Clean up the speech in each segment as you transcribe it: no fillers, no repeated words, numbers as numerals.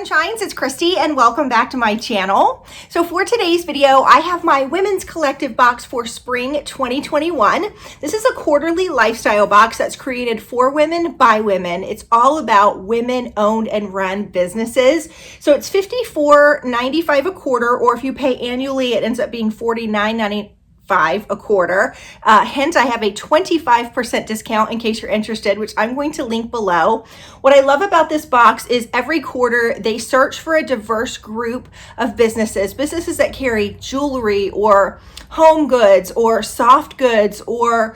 Sunshines, it's Kristy and welcome back to my channel. So for today's video, I have my Women's Collective box for spring 2021. This is a quarterly lifestyle box that's created for women by women. It's all about women owned and run businesses. So it's $54.95 a quarter, or if you pay annually, it ends up being $49.95 a quarter. Hence, I have a 25% discount in case you're interested, which I'm going to link below. What I love about this box is every quarter they search for a diverse group of businesses that carry jewelry or home goods or soft goods or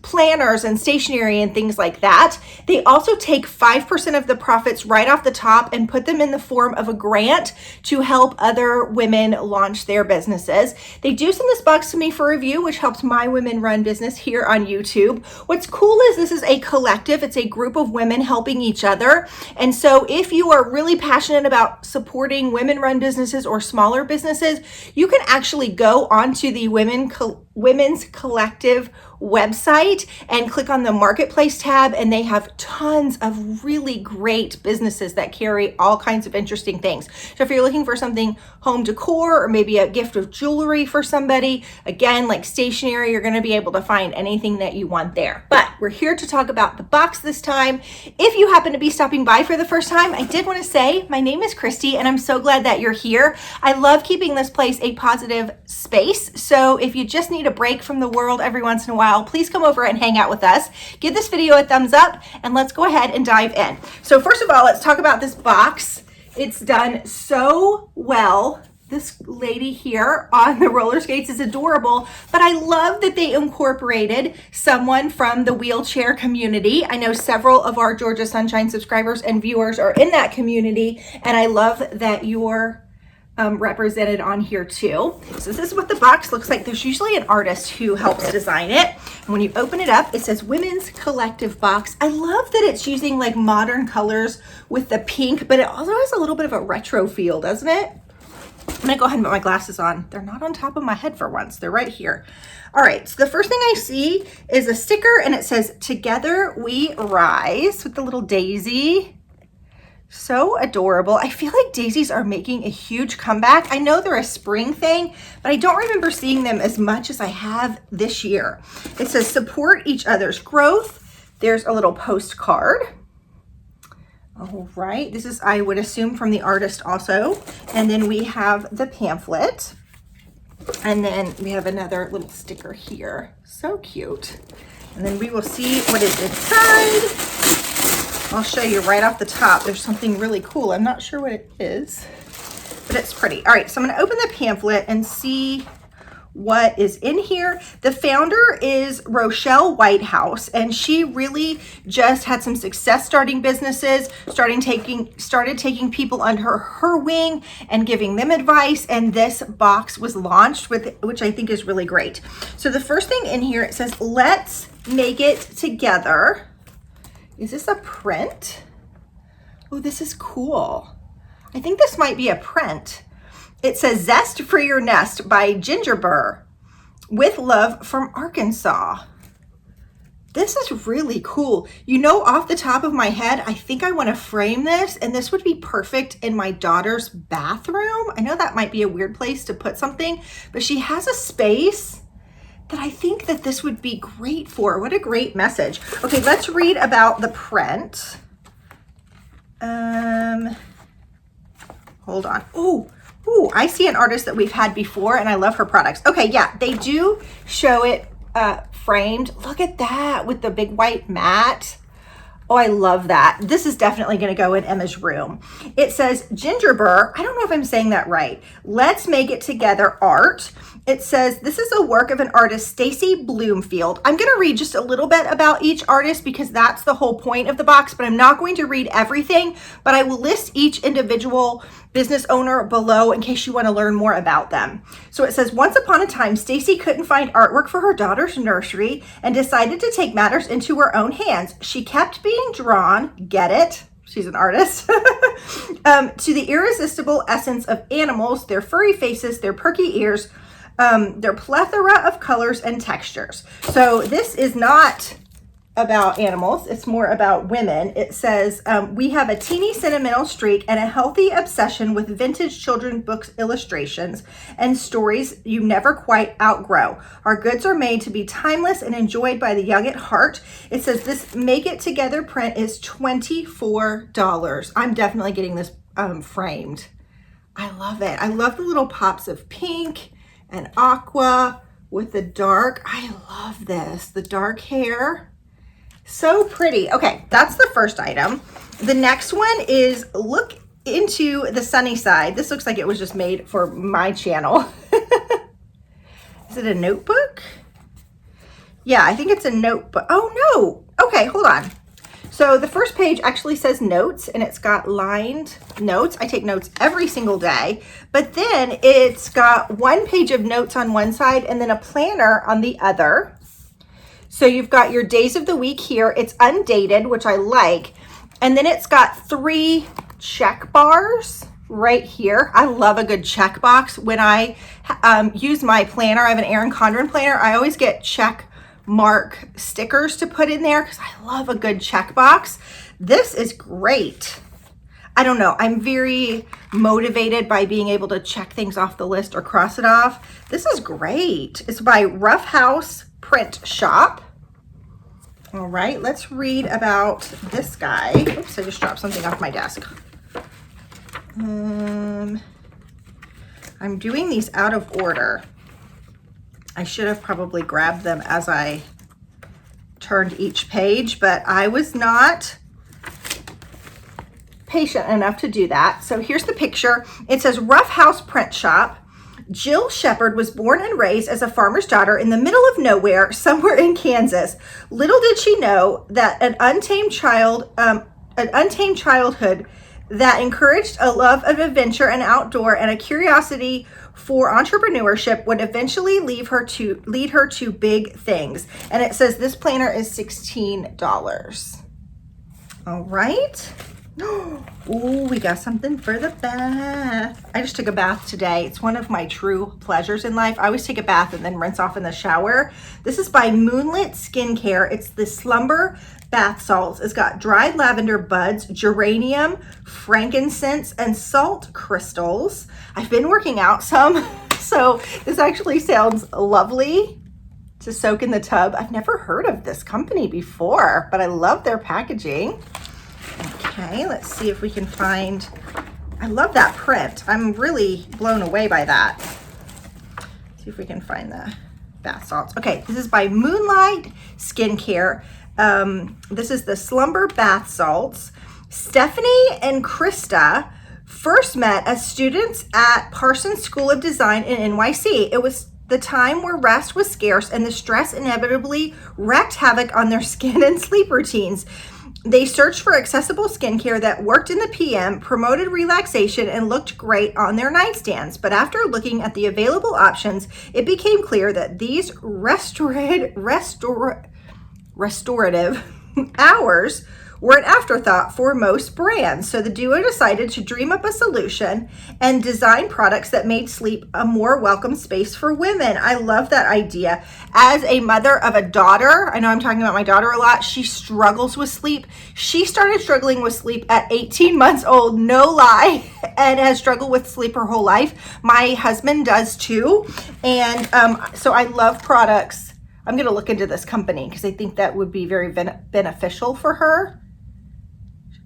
planners and stationery and things like that. They also take 5% of the profits right off the top and put them in the form of a grant to help other women launch their businesses. They do send this box to me for review, which helps my women run business here on YouTube. What's cool is this is a collective. It's a group of women helping each other. And so if you are really passionate about supporting women run businesses or smaller businesses, you can actually go onto the Women's Collective website and click on the marketplace tab, and they have tons of really great businesses that carry all kinds of interesting things. So if you're looking for something home decor or maybe a gift of jewelry for somebody, again, like stationery, you're going to be able to find anything that you want there. But we're here to talk about the box this time. If you happen to be stopping by for the first time, I did want to say my name is Kristy and I'm so glad that you're here. I love keeping this place a positive space. So if you just need a break from the world every once in a while, please come over and hang out with us. Give this video a thumbs up and let's go ahead and dive in. So first of all, let's talk about this box. It's done so well. This lady here on the roller skates is adorable, but I love that they incorporated someone from the wheelchair community. I know several of our Georgia Sunshine subscribers and viewers are in that community, and I love that you're represented on here too. So this is what the box looks like. There's usually an artist who helps design it. And when you open it up, it says Women's Collective box. I love that it's using like modern colors with the pink, but it also has a little bit of a retro feel, doesn't it? I'm gonna go ahead and put my glasses on. They're not on top of my head for once. They're right here. All right, so the first thing I see is a sticker and it says, "Together we rise," with the little daisy. So adorable. I feel like daisies are making a huge comeback. I know they're a spring thing, but I don't remember seeing them as much as I have this year. It says support each other's growth. There's a little postcard. All right, this is, I would assume, from the artist also. And then we have the pamphlet. And then we have another little sticker here. So cute. And then we will see what is inside. I'll show you right off the top. There's something really cool. I'm not sure what it is, but it's pretty. All right, so I'm gonna open the pamphlet and see what is in here. The founder is Rochelle Whitehouse, and she really just had some success starting businesses, started taking people under her wing and giving them advice, and this box was launched with, which I think is really great. So the first thing in here, it says, "Let's make it together." Is this a print? Oh, this is cool. I think this might be a print. It says "Zest for Your Nest" by Gingerbur, with love from Arkansas. This is really cool. You know, off the top of my head, I think I want to frame this, and this would be perfect in my daughter's bathroom. I know that might be a weird place to put something, but she has a space that I think that this would be great for. What a great message. Okay, let's read about the print. Hold on. Ooh, I see an artist that we've had before, and I love her products. Okay, yeah, they do show it framed. Look at that with the big white mat. Oh, I love that. This is definitely going to go in Emma's room. It says Gingerbur. I don't know if I'm saying that right. "Let's make it together art." It says this is a work of an artist, Stacy Bloomfield. I'm going to read just a little bit about each artist because that's the whole point of the box, but I'm not going to read everything, but I will list each individual business owner below in case you want to learn more about them. So it says, "Once upon a time, Stacy couldn't find artwork for her daughter's nursery and decided to take matters into her own hands. She kept being drawn," get it? She's an artist, "to the irresistible essence of animals, their furry faces, their perky ears, their plethora of colors and textures." So this is not about animals. It's more about women. It says, we have a teeny sentimental streak and a healthy obsession with vintage children's books, illustrations, and stories you never quite outgrow. Our goods are made to be timeless and enjoyed by the young at heart. It says this Make It Together print is $24. I'm definitely getting this framed. I love it. I love the little pops of pink and aqua with the dark. I love this. The dark hair. So pretty. Okay, that's the first item. The next one is look into the sunny side. This looks like it was just made for my channel. Is it a notebook? Yeah, I think it's a notebook. Oh no. Okay, hold on. So the first page actually says notes, and it's got lined notes. I take notes every single day, but then it's got one page of notes on one side and then a planner on the other. So you've got your days of the week here. It's undated, which I like. And then it's got 3 check bars right here. I love a good check box. When I use my planner, I have an Erin Condren planner. I always get check mark stickers to put in there because I love a good check box. This is great. I don't know. I'm very motivated by being able to check things off the list or cross it off. This is great. It's by Rough House Print Shop. All right, let's read about this guy. Oops, I just dropped something off my desk. I'm doing these out of order. I should have probably grabbed them as I turned each page, but I was not patient enough to do that. So here's the picture. It says Rough House Print Shop. Jill Shepard was born and raised as a farmer's daughter in the middle of nowhere, somewhere in Kansas. Little did she know that an untamed childhood that encouraged a love of adventure and outdoor and a curiosity for entrepreneurship would eventually lead her to big things. And it says this planner is $16. All right. Oh, we got something for the bath. I just took a bath today. It's one of my true pleasures in life. I always take a bath and then rinse off in the shower. This is by Moonlit Skincare. It's the Slumber Bath Salts. It's got dried lavender buds, geranium, frankincense, and salt crystals. I've been working out some, so this actually sounds lovely to soak in the tub. I've never heard of this company before, but I love their packaging. Okay, let's see if we can find, I love that print. I'm really blown away by that. See if we can find the bath salts. Okay, this is by Moonlight Skincare. This is the Slumber Bath Salts. Stephanie and Krista first met as students at Parsons School of Design in NYC. It was the time where rest was scarce and the stress inevitably wreaked havoc on their skin and sleep routines. They searched for accessible skincare that worked in the PM, promoted relaxation, and looked great on their nightstands. But after looking at the available options, it became clear that these restorative hours were an afterthought for most brands. So the duo decided to dream up a solution and design products that made sleep a more welcome space for women. I love that idea. As a mother of a daughter, I know I'm talking about my daughter a lot, she struggles with sleep. She started struggling with sleep at 18 months old, no lie, and has struggled with sleep her whole life. My husband does too. And so I love products. I'm going to look into this company because I think that would be very beneficial for her.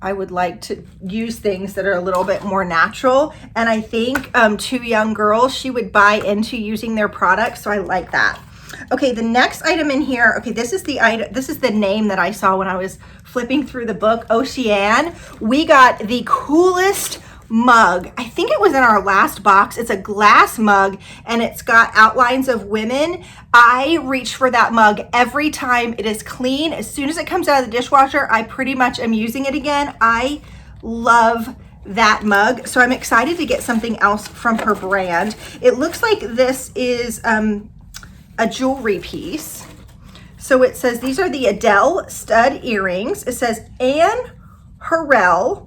I would like to use things that are a little bit more natural. And I think 2 young girls, she would buy into using their products. So I like that. Okay, the next item in here, okay, this is the item, this is the name that I saw when I was flipping through the book, Ocean. We got the coolest mug. I think it was in our last box. It's a glass mug and it's got outlines of women. I reach for that mug every time. It is clean. As soon as it comes out of the dishwasher, I pretty much am using it again. I love that mug. So I'm excited to get something else from her brand. It looks like this is a jewelry piece. So it says these are the Adele stud earrings. It says Anne Harrell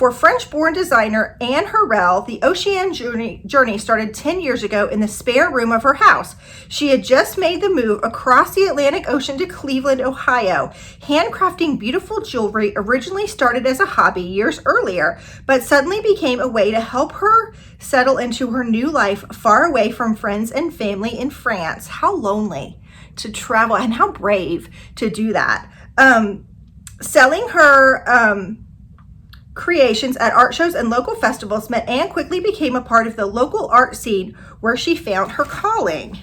For French-born designer Anne Harrell, the ocean journey started 10 years ago in the spare room of her house. She had just made the move across the Atlantic Ocean to Cleveland, Ohio. Handcrafting beautiful jewelry originally started as a hobby years earlier, but suddenly became a way to help her settle into her new life far away from friends and family in France. How lonely to travel, and how brave to do that. Selling her creations at art shows and local festivals meant Anne quickly became a part of the local art scene where she found her calling.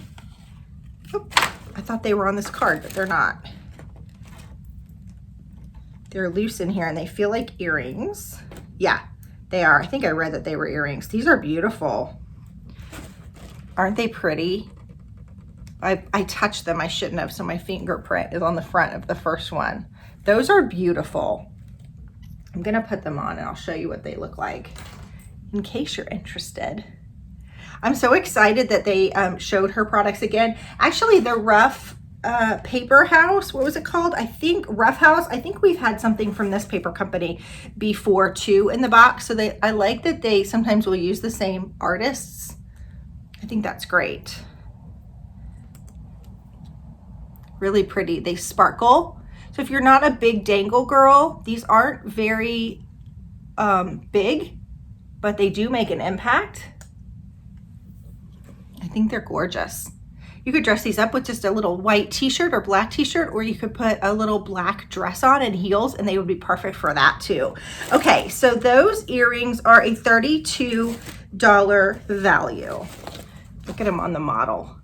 Oh, I thought they were on this card, but they're not. They're loose in here and they feel like earrings. Yeah, they are. I think I read that they were earrings. These are beautiful. Aren't they pretty? I touched them. I shouldn't have, so my fingerprint is on the front of the first one. Those are beautiful. I'm gonna put them on and I'll show you what they look like in case you're interested. I'm so excited that they showed her products again. Actually, the Rough Paper House, what was it called? I think Rough House. I think we've had something from this paper company before too in the box. So I like that they sometimes will use the same artists. I think that's great. Really pretty. They sparkle. So if you're not a big dangle girl, these aren't very big, but they do make an impact. I think they're gorgeous. You could dress these up with just a little white t-shirt or black t-shirt, or you could put a little black dress on and heels, and they would be perfect for that too. Okay, so those earrings are a $32 value. Look at them on the model.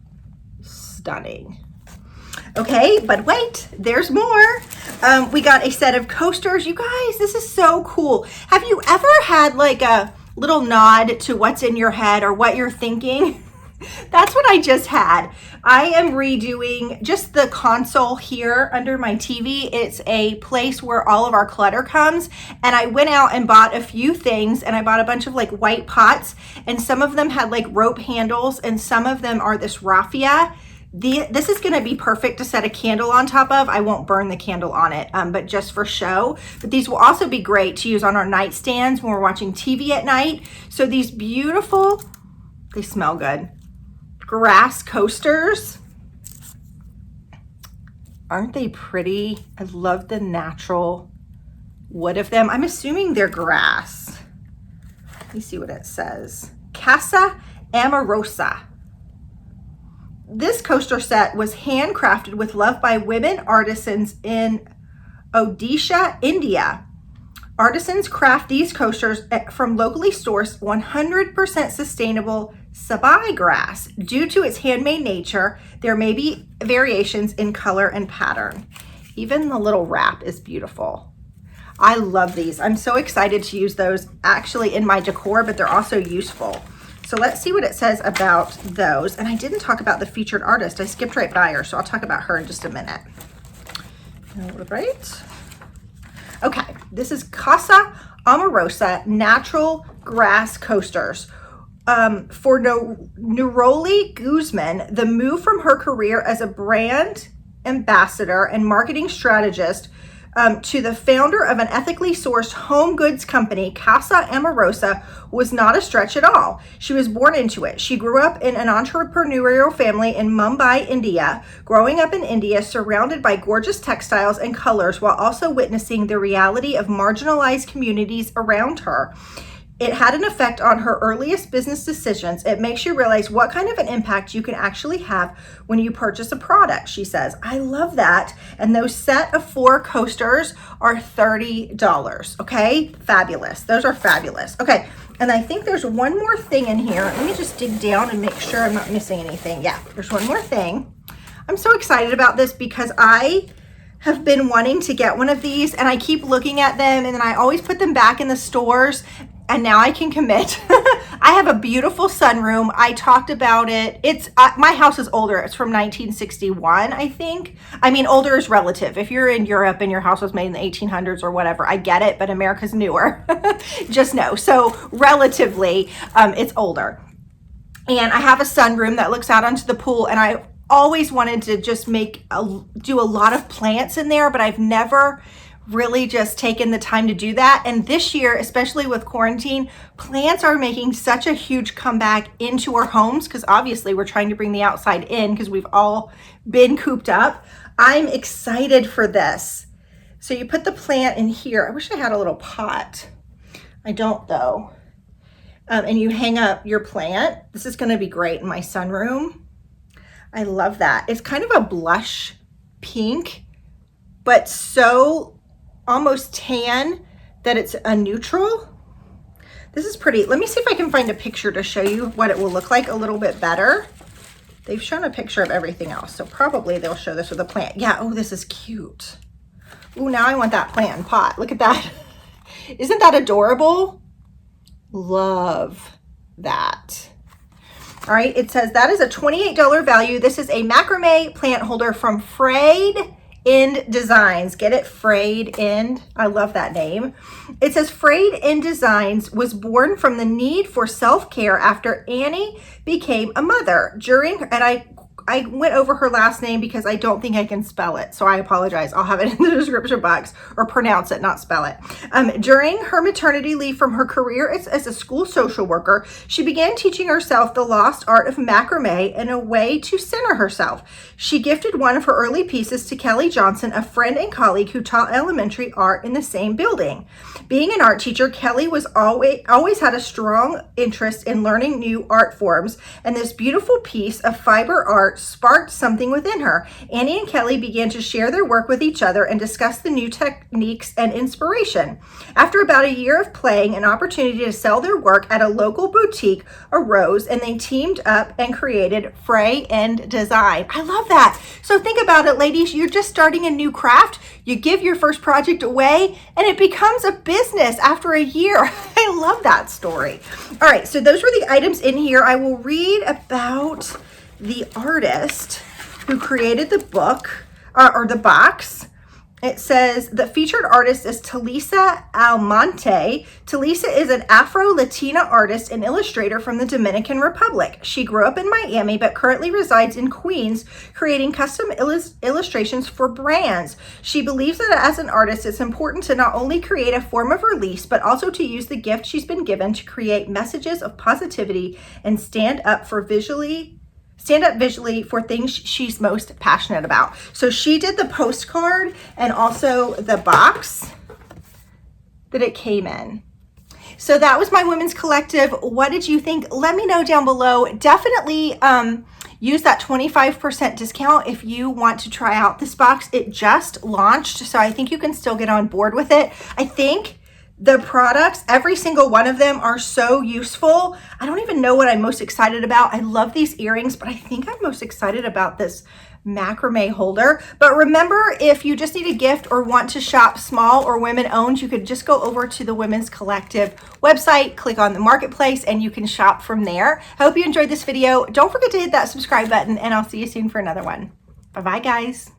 Stunning. Okay, but wait, there's more. We got a set of coasters. You guys, this is so cool. Have you ever had like a little nod to what's in your head or what you're thinking? That's what I just had. I am redoing just the console here under my TV. It's a place where all of our clutter comes. And I went out and bought a few things, and I bought a bunch of like white pots, and some of them had like rope handles, and some of them are this raffia. This is going to be perfect to set a candle on top of. I won't burn the candle on it, but just for show. But these will also be great to use on our nightstands when we're watching TV at night. So these beautiful, they smell good, grass coasters. Aren't they pretty? I love the natural wood of them. I'm assuming they're grass. Let me see what it says. Casa Amorosa. This coaster set was handcrafted with love by women artisans in Odisha, India. Artisans craft these coasters from locally sourced 100% sustainable sabai grass. Due to its handmade nature, there may be variations in color and pattern. Even the little wrap is beautiful. I love these. I'm so excited to use those actually in my decor, but they're also useful. So let's see what it says about those. And I didn't talk about the featured artist. I skipped right by her, so I'll talk about her in just a minute. All right. Okay, this is Casa Amorosa Natural Grass Coasters. For Neroli Guzman, the move from her career as a brand ambassador and marketing strategist to the founder of an ethically sourced home goods company, Casa Amorosa, was not a stretch at all. She was born into it. She grew up in an entrepreneurial family in Mumbai, India, growing up in India, surrounded by gorgeous textiles and colors, while also witnessing the reality of marginalized communities around her. It had an effect on her earliest business decisions. It makes you realize what kind of an impact you can actually have when you purchase a product, she says. I love that. And those set of 4 coasters are $30. Okay, fabulous. Those are fabulous. Okay, and I think there's one more thing in here. Let me just dig down and make sure I'm not missing anything. Yeah, there's one more thing. I'm so excited about this because I have been wanting to get one of these, and I keep looking at them, and then I always put them back in the stores. And now I can commit. I have a beautiful sunroom. I talked about it. It's my house is older. It's from 1961, I think. I mean, older is relative. If you're in Europe and your house was made in the 1800s or whatever, I get it, but America's newer. Just know. So relatively, it's older. And I have a sunroom that looks out onto the pool, and I always wanted to just do a lot of plants in there, but I've never really just taken the time to do that. And this year, especially with quarantine, plants are making such a huge comeback into our homes because obviously we're trying to bring the outside in because we've all been cooped up. I'm excited for this. So you put the plant in here. I wish I had a little pot. I don't though. And you hang up your plant. This is gonna be great in my sunroom. I love that. It's kind of a blush pink, but so almost tan that it's a neutral. This is pretty. Let me see if I can find a picture to show you what it will look like a little bit better. They've shown a picture of everything else, so probably they'll show this with a plant. Yeah, oh, this is cute. Oh, now I want that plant and pot. Look at that. Isn't that adorable? Love that. All right, it says that is a $28 value. This is a macrame plant holder from Frayed End Designs. Get it? Frayed End. I love that name. It says Frayed End Designs was born from the need for self-care after Annie became a mother. I went over her last name because I don't think I can spell it, so I apologize. I'll have it in the description box, or pronounce it, not spell it. During her maternity leave from her career as a school social worker, she began teaching herself the lost art of macrame in a way to center herself. She gifted one of her early pieces to Kelly Johnson, a friend and colleague who taught elementary art in the same building. Being an art teacher, Kelly was always had a strong interest in learning new art forms, and this beautiful piece of fiber art sparked something within her. Annie and Kelly began to share their work with each other and discuss the new techniques and inspiration. After about a year of playing, an opportunity to sell their work at a local boutique arose, and they teamed up and created Frayed End Design. I love that. So think about it, ladies. You're just starting a new craft. You give your first project away, and it becomes a business after a year. I love that story. All right, so those were the items in here. I will read about the artist who created the book or the box. It says the featured artist is Talisa Almonte. Talisa is an Afro-Latina artist and illustrator from the Dominican Republic. She grew up in Miami but currently resides in Queens, creating custom illustrations for brands. She believes that as an artist, it's important to not only create a form of release, but also to use the gift she's been given to create messages of positivity and stand up visually for things she's most passionate about. So she did the postcard and also the box that it came in. So that was my women's collective. What did you think? Let me know down below. Definitely use that 25% discount if you want to try out this box. It just launched, so I think you can still get on board with it. I think the products, every single one of them, are so useful. I don't even know what I'm most excited about. I love these earrings, but I think I'm most excited about this macrame holder. But remember, if you just need a gift or want to shop small or women owned, you could just go over to the Women's Collective website, click on the marketplace, and you can shop from there. I hope you enjoyed this video. Don't forget to hit that subscribe button, and I'll see you soon for another one. Bye-bye, guys.